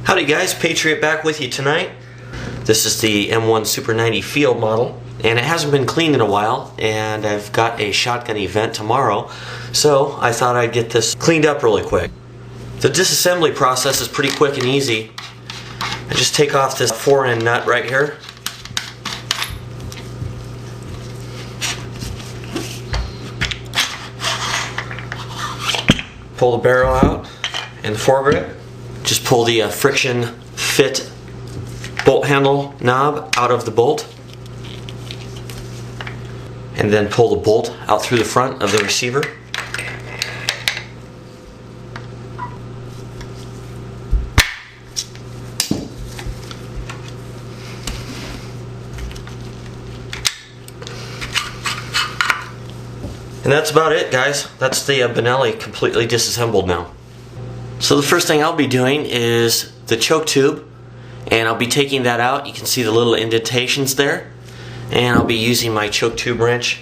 Howdy guys, Patriot back with you tonight. This is the M1 Super 90 field model, and it hasn't been cleaned in a while, and I've got a shotgun event tomorrow, so I thought I'd get this cleaned up really quick. The disassembly process is pretty quick and easy. I just take off this 4-end nut right here. Pull the barrel out and the foregrip. Just pull the friction fit bolt handle knob out of the bolt, and then pull the bolt out through the front of the receiver. And that's about it, guys. That's the Benelli completely disassembled now. So the first thing I'll be doing is the choke tube, and I'll be taking that out. You can see the little indentations there, and I'll be using my choke tube wrench.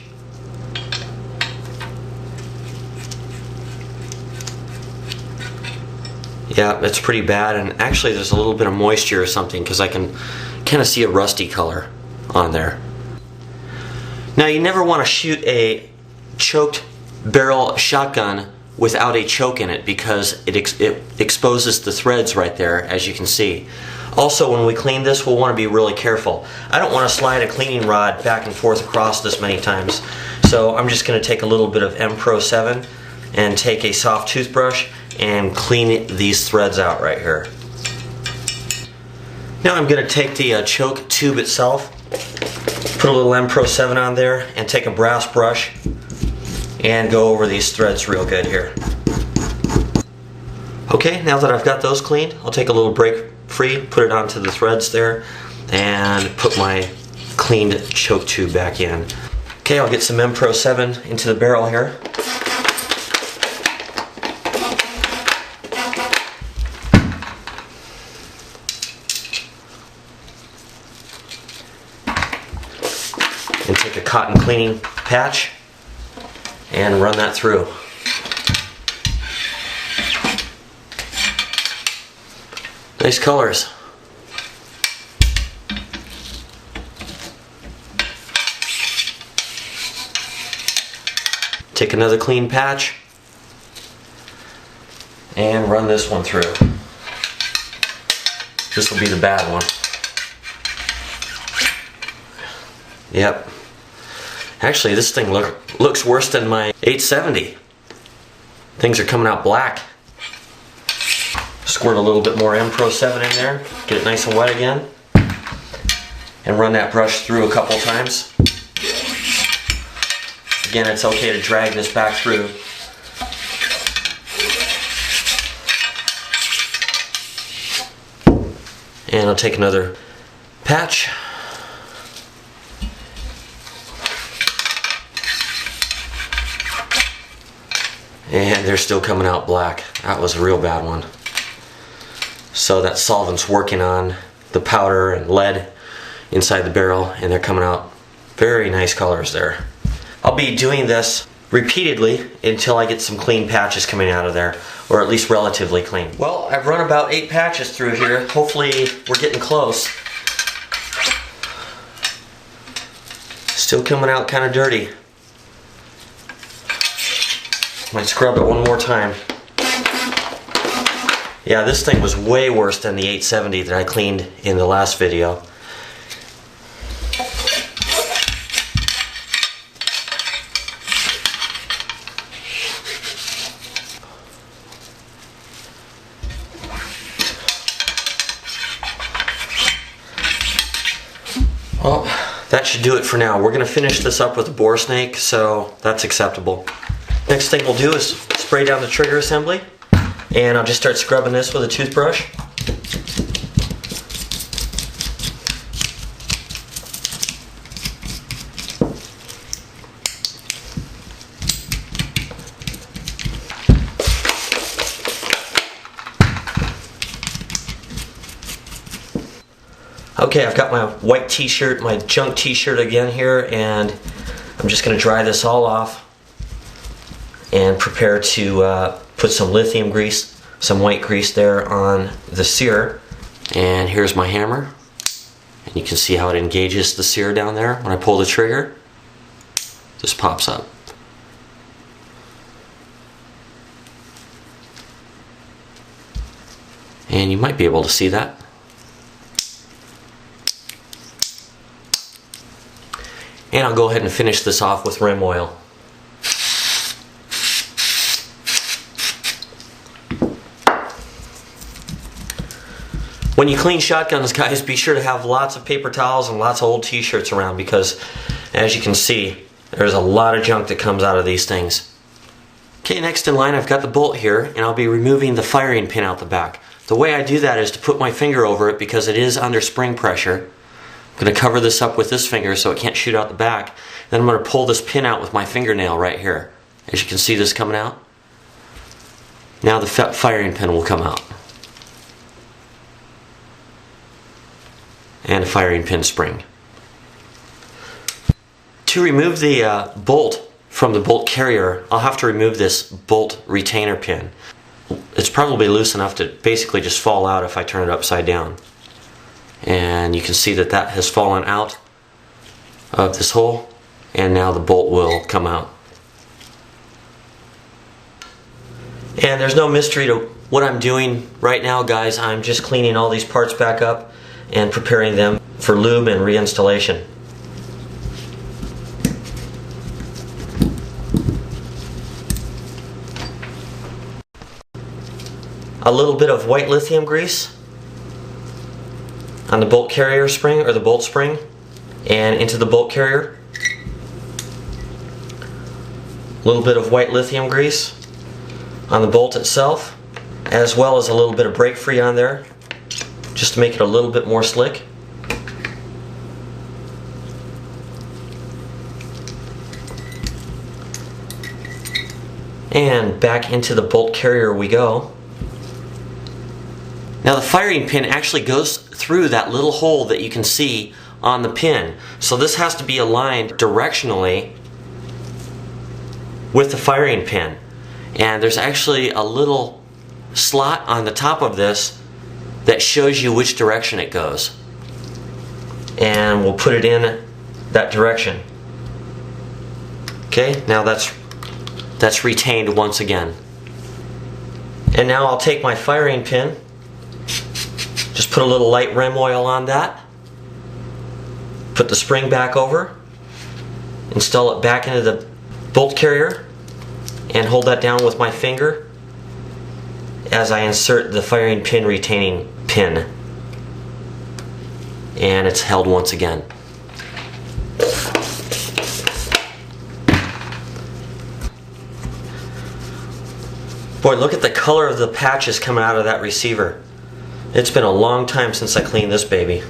Yeah, it's pretty bad, and actually there's a little bit of moisture or something because I can kind of see a rusty color on there. Now you never want to shoot a choked barrel shotgun without a choke in it because it exposes the threads right there, as you can see. Also, when we clean this, we'll want to be really careful. I don't want to slide a cleaning rod back and forth across this many times, so I'm just going to take a little bit of M Pro 7 and take a soft toothbrush and clean these threads out right here. Now I'm going to take the choke tube itself, put a little M Pro 7 on there, and take a brass brush and go over these threads real good here. Okay, now that I've got those cleaned, I'll take a little break free, put it onto the threads there, and put my cleaned choke tube back in. Okay, I'll get some M Pro 7 into the barrel here. And take a cotton cleaning patch and run that through. Nice colors. Take another clean patch and run this one through. This will be the bad one. Yep. Actually, this thing looks worse than my 870. Things are coming out black. Squirt a little bit more M Pro 7 in there, get it nice and wet again, and run that brush through a couple times. Again, it's okay to drag this back through. And I'll take another patch. And they're still coming out black. That was a real bad one. So that solvent's working on the powder and lead inside the barrel, and they're coming out very nice colors there. I'll be doing this repeatedly until I get some clean patches coming out of there, or at least relatively clean. Well, I've run about 8 patches through here. Hopefully we're getting close. Still coming out kind of dirty. Might scrub it one more time. Yeah, this thing was way worse than the 870 that I cleaned in the last video. Well, that should do it for now. We're going to finish this up with a bore snake, so that's acceptable. Next thing we'll do is spray down the trigger assembly, and I'll just start scrubbing this with a toothbrush. Okay, I've got my white t-shirt, my junk t-shirt again here, and I'm just going to dry this all off and prepare to put some lithium grease, some white grease there on the sear, And here's my hammer. And you can see how it engages the sear down there. When I pull the trigger, this pops up. And you might be able to see that. And I'll go ahead and finish this off with rim oil. When you clean shotguns, guys, be sure to have lots of paper towels and lots of old t-shirts around, because as you can see, there's a lot of junk that comes out of these things. Okay, next in line I've got the bolt here, and I'll be removing the firing pin out the back. The way I do that is to put my finger over it because it is under spring pressure. I'm going to cover this up with this finger so it can't shoot out the back. Then I'm going to pull this pin out with my fingernail right here. As you can see this coming out. Now the firing pin will come out. And a firing pin spring. To remove the bolt from the bolt carrier, I'll have to remove this bolt retainer pin. It's probably loose enough to basically just fall out if I turn it upside down. And you can see that that has fallen out of this hole, and now the bolt will come out. And there's no mystery to what I'm doing right now, guys. I'm just cleaning all these parts back up and preparing them for lube and reinstallation. A little bit of white lithium grease on the bolt carrier spring, or the bolt spring, and into the bolt carrier. A little bit of white lithium grease on the bolt itself, as well as a little bit of brake free on there, just to make it a little bit more slick. And back into the bolt carrier we go. Now the firing pin actually goes through that little hole that you can see on the pin. So this has to be aligned directionally with the firing pin. And there's actually a little slot on the top of this that shows you which direction it goes. And we'll put it in that direction. Okay, now that's retained once again. And now I'll take my firing pin, just put a little light rim oil on that, put the spring back over, install it back into the bolt carrier, and hold that down with my finger as I insert the firing pin retaining pin. And it's held once again. Boy, look at the color of the patches coming out of that receiver. It's been a long time since I cleaned this baby.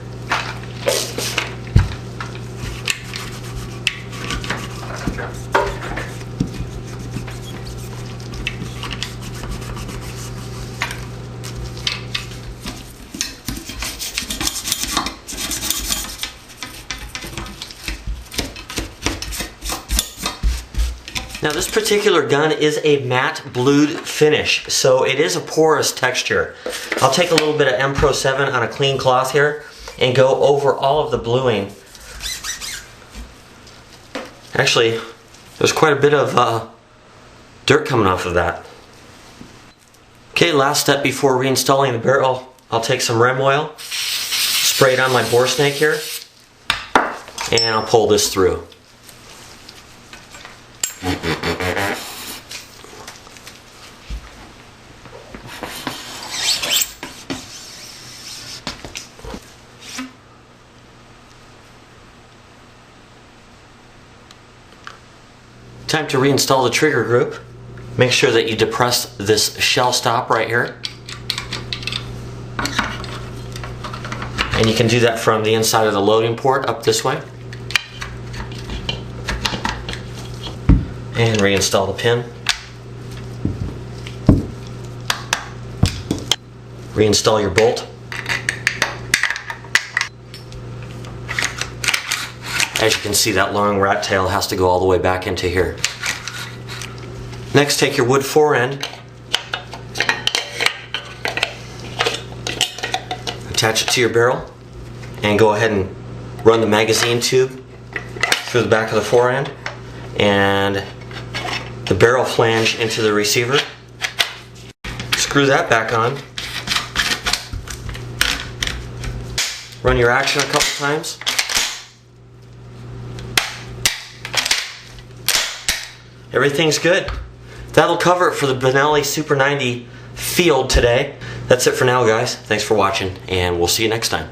Now this particular gun is a matte blued finish, so it is a porous texture. I'll take a little bit of M Pro 7 on a clean cloth here and go over all of the bluing. Actually, there's quite a bit of dirt coming off of that. Okay, last step before reinstalling the barrel, I'll take some rim oil, spray it on my bore snake here, and I'll pull this through. Time to reinstall the trigger group. Make sure that you depress this shell stop right here. And you can do that from the inside of the loading port up this way. And reinstall the pin. Reinstall your bolt. As you can see, that long rat tail has to go all the way back into here. Next, take your wood fore end, attach it to your barrel, and go ahead and run the magazine tube through the back of the fore end and the barrel flange into the receiver. Screw that back on. Run your action a couple times. Everything's good. That'll cover it for the Benelli Super 90 field today. That's it for now, guys. Thanks for watching, and we'll see you next time.